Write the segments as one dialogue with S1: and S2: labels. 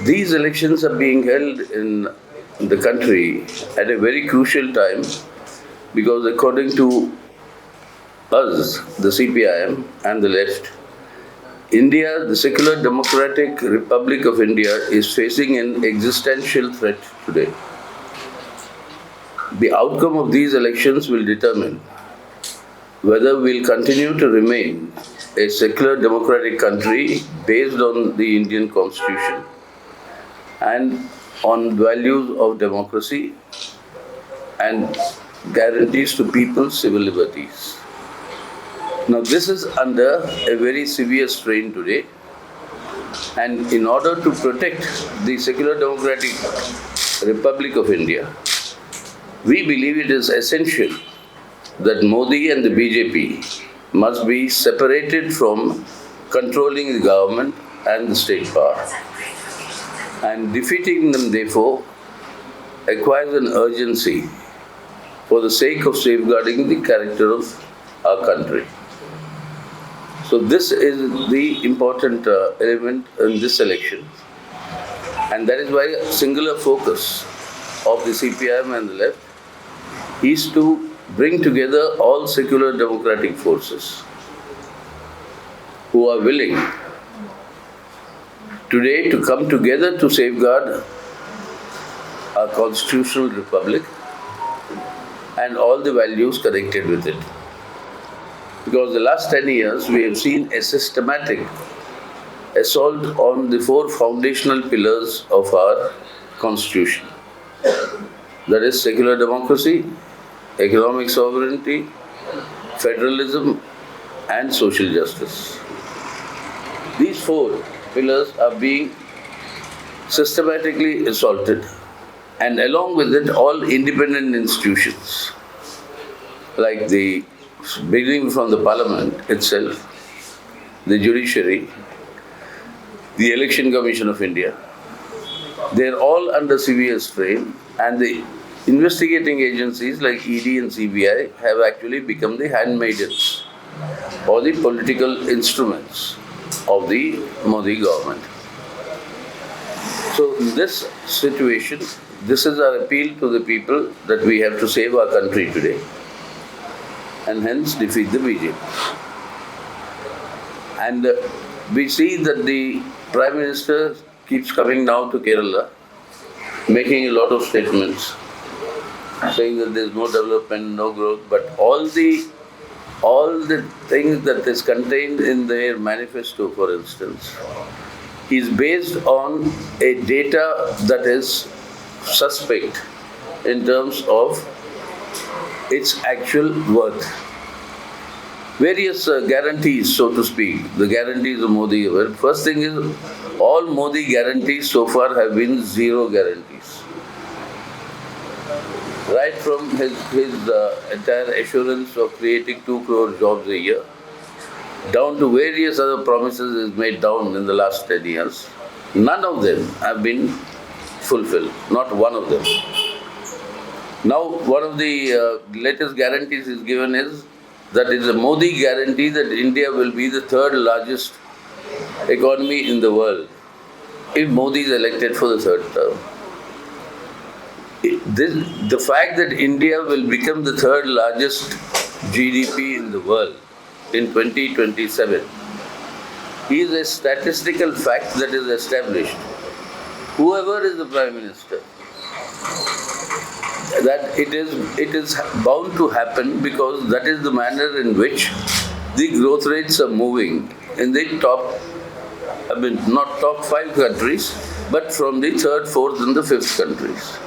S1: These elections are being held in the country at a very crucial time because according to us, the CPIM and the left, India, the secular democratic Republic of India, is facing an existential threat today. The outcome of these elections will determine whether we'll continue to remain a secular democratic country based on the Indian Constitution and on values of democracy and guarantees to people's civil liberties. Now, this is under a very severe strain today, and in order to protect the secular democratic Republic of India, we believe it is essential that Modi and the BJP must be separated from controlling the government and the state power. And defeating them, therefore, acquires an urgency for the sake of safeguarding the character of our country. So this is the important element in this election. And that is why a singular focus of the CPIM and the left is to bring together all secular democratic forces who are willing today to come together to safeguard our constitutional republic and all the values connected with it. Because the last 10 years we have seen a systematic assault on the four foundational pillars of our constitution. That is secular democracy, economic sovereignty, federalism, and social justice. These four pillars are being systematically assaulted, and along with it, all independent institutions, like beginning from the Parliament itself, the judiciary, the Election Commission of India, they are all under severe strain, and the investigating agencies like ED and CBI have actually become the handmaidens or the political instruments of the Modi government. So in this situation, this is our appeal to the people that we have to save our country today and hence defeat the BJP. And we see that the Prime Minister keeps coming now to Kerala, making a lot of statements, saying that there is no development, no growth, but all the things that is contained in their manifesto, for instance, is based on a data that is suspect in terms of its actual worth. Various guarantees, so to speak, the guarantees of Modi. First thing is, all Modi guarantees so far have been zero guarantees. Right from his entire assurance of creating 2 crore jobs a year, down to various other promises he's made down in the last 10 years, none of them have been fulfilled, not one of them. Now, one of the latest guarantees he's given is that it's a Modi guarantee that India will be the 3rd largest economy in the world if Modi is elected for the 3rd term. The fact that India will become the 3rd largest GDP in the world in 2027 is a statistical fact that is established. Whoever is the Prime Minister, that it is bound to happen because that is the manner in which the growth rates are moving in the not top 5 countries, but from the 3rd, 4th and the 5th countries.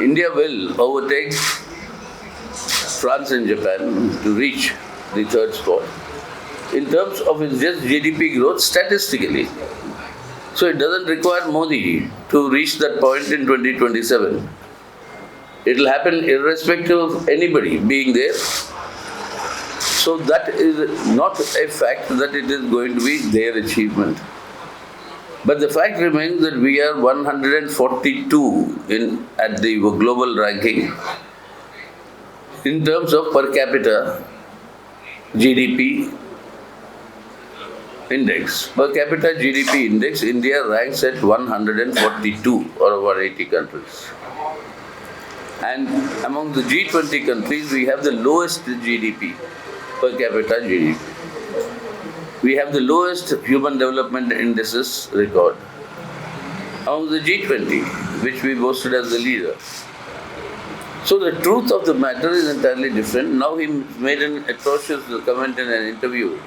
S1: India will overtake France and Japan to reach the 3rd spot in terms of its just GDP growth statistically. So it doesn't require Modi to reach that point in 2027. It will happen irrespective of anybody being there. So that is not a fact that it is going to be their achievement. But the fact remains that we are 142 at the global ranking in terms of per capita GDP index, per capita GDP index, India ranks at 142 out of 180 countries. And among the G20 countries, we have the lowest GDP, per capita GDP. We have the lowest human development indices record among the G20, which we boasted as the leader. So the truth of the matter is entirely different. Now he made an atrocious comment in an interview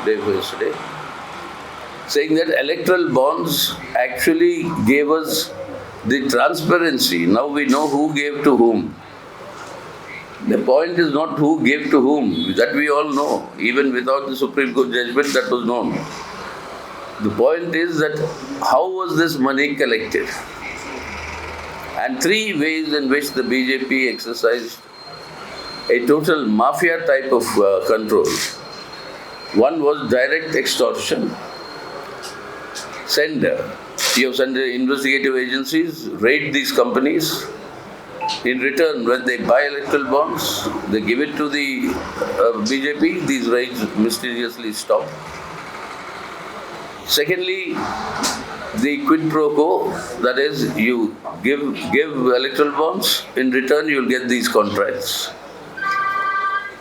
S1: day before yesterday, saying that electoral bonds actually gave us the transparency. Now we know who gave to whom. The point is not who gave to whom, that we all know. Even without the Supreme Court judgment, that was known. The point is that how was this money collected? And three ways in which the BJP exercised a total mafia type of control. One was direct extortion. You have sent investigative agencies, raid these companies. In return, when they buy electoral bonds, they give it to the BJP, these raids mysteriously stop. Secondly, the quid pro quo, that is, you give electoral bonds, in return you'll get these contracts.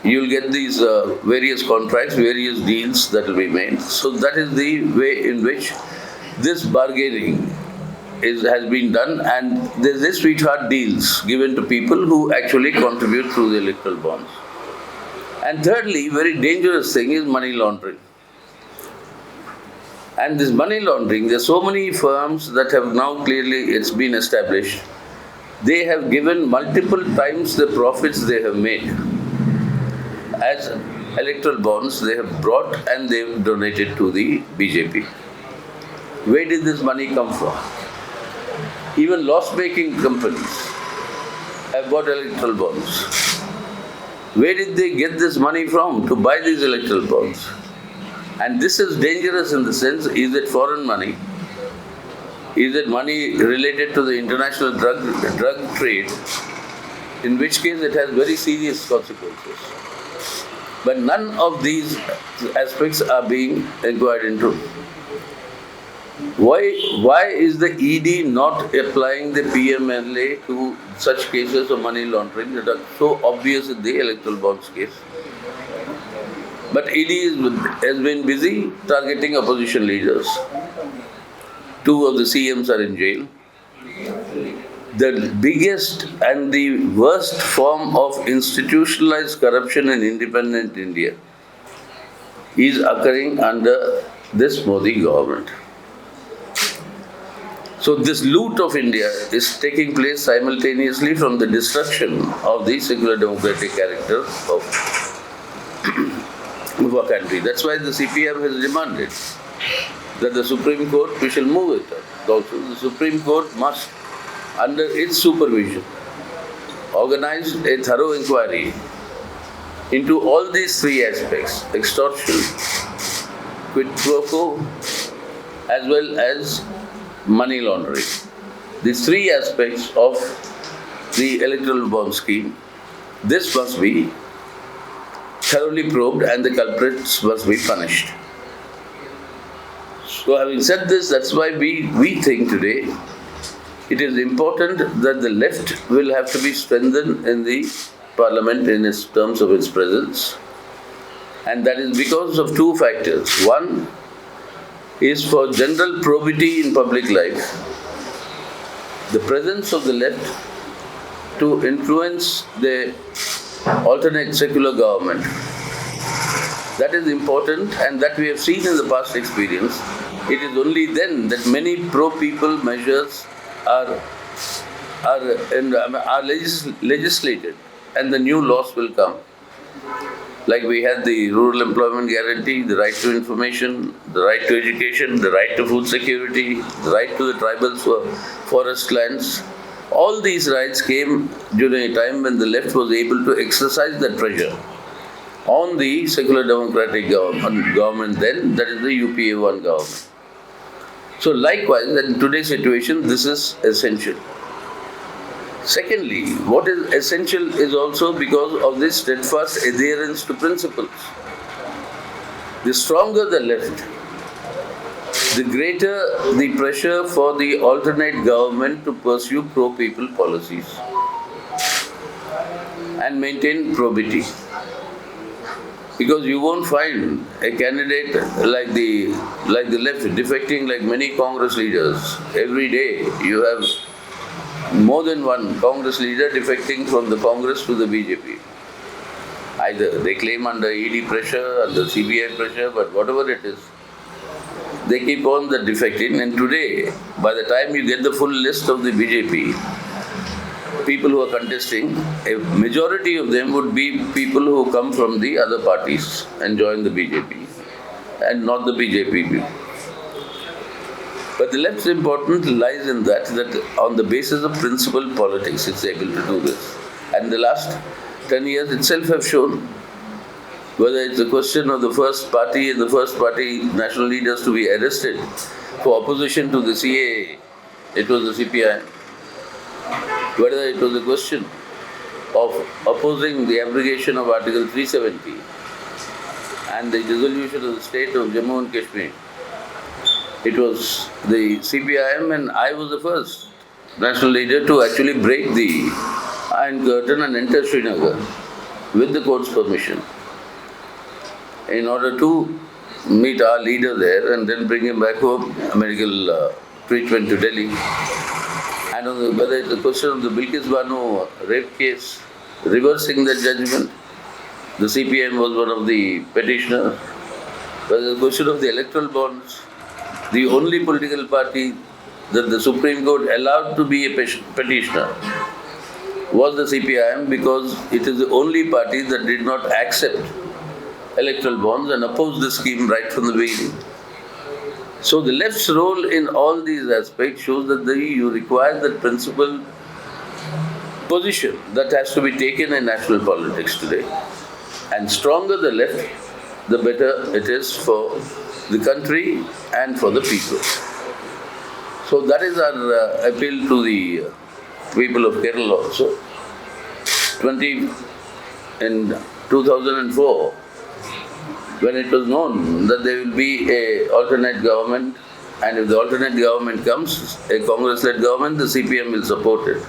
S1: You'll get these various contracts, various deals that will be made. So that is the way in which this bargaining has been done, and there's this sweetheart deals given to people who actually contribute through the electoral bonds. And thirdly, very dangerous thing is money laundering. And this money laundering, there are so many firms that have now clearly, it's been established, they have given multiple times the profits they have made as electoral bonds they have brought and they have donated to the BJP. Where did this money come from? Even loss-making companies have bought electoral bonds. Where did they get this money from to buy these electoral bonds? And this is dangerous in the sense, is it foreign money? Is it money related to the international drug trade? In which case it has very serious consequences. But none of these aspects are being inquired into. Why is the ED not applying the PMLA to such cases of money laundering that are so obvious in the electoral bonds case? But ED has been busy targeting opposition leaders. Two of the CMs are in jail. The biggest and the worst form of institutionalized corruption in independent India is occurring under this Modi government. So this loot of India is taking place simultaneously from the destruction of the secular democratic character of our country. That's why the CPM has demanded that the Supreme Court, we shall move it also. The Supreme Court must, under its supervision, organize a thorough inquiry into all these three aspects: extortion, quid pro quo, as well as money laundering. These three aspects of the electoral bond scheme, this must be thoroughly probed and the culprits must be punished. So having said this, that's why we think today it is important that the left will have to be strengthened in the parliament in its terms of its presence. And that is because of two factors. One is for general probity in public life. The presence of the left to influence the alternate secular government. That is important, and that we have seen in the past experience. It is only then that many pro-people measures are legislated and the new laws will come. Like we had the rural employment guarantee, the right to information, the right to education, the right to food security, the right to the tribal forest lands. All these rights came during a time when the left was able to exercise that pressure on the secular democratic government then, that is the UPA-1 government. So likewise, in today's situation, this is essential. Secondly, what is essential is also because of this steadfast adherence to principles. The stronger the left, the greater the pressure for the alternate government to pursue pro-people policies and maintain probity. Because you won't find a candidate like the left defecting like many Congress leaders. Every day you have more than one Congress leader defecting from the Congress to the BJP. Either they claim under ED pressure, under CBI pressure, but whatever it is, they keep on the defecting. And today, by the time you get the full list of the BJP, people who are contesting, a majority of them would be people who come from the other parties and join the BJP and not the BJP people. But the left's importance lies in that on the basis of principle politics, it's able to do this. And the last 10 years itself have shown, whether it's a question of the first party and the first party national leaders to be arrested for opposition to the CAA, it was the CPI. Whether it was a question of opposing the abrogation of Article 370 and the dissolution of the state of Jammu and Kashmir, it was the CPIM, and I was the first national leader to actually break the Iron Curtain and enter Srinagar with the court's permission in order to meet our leader there and then bring him back home, medical treatment to Delhi. And on whether it's the question of the Bilkis Banu rape case, reversing the judgment, the CPM was one of the petitioners. Whether the question of the electoral bonds, the only political party that the Supreme Court allowed to be a petitioner was the CPIM, because it is the only party that did not accept electoral bonds and opposed the scheme right from the beginning. So the left's role in all these aspects shows that you require that principal position that has to be taken in national politics today. And stronger the left, the better it is for the country and for the people. So that is our appeal to the people of Kerala also. In 2004, when it was known that there will be an alternate government, and if the alternate government comes, a Congress-led government, the CPM will support it.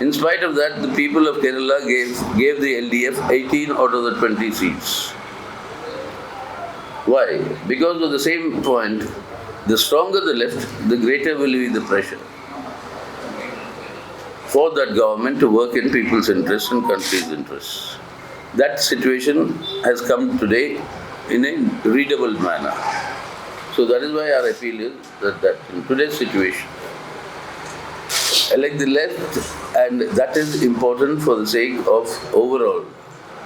S1: In spite of that, the people of Kerala gave the LDF 18 out of the 20 seats. Why? Because of the same point, the stronger the left, the greater will be the pressure for that government to work in people's interests and country's interests. That situation has come today in a readable manner. So that is why our appeal is that in today's situation, elect the left, and that is important for the sake of overall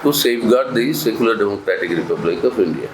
S1: to safeguard the secular democratic Republic of India.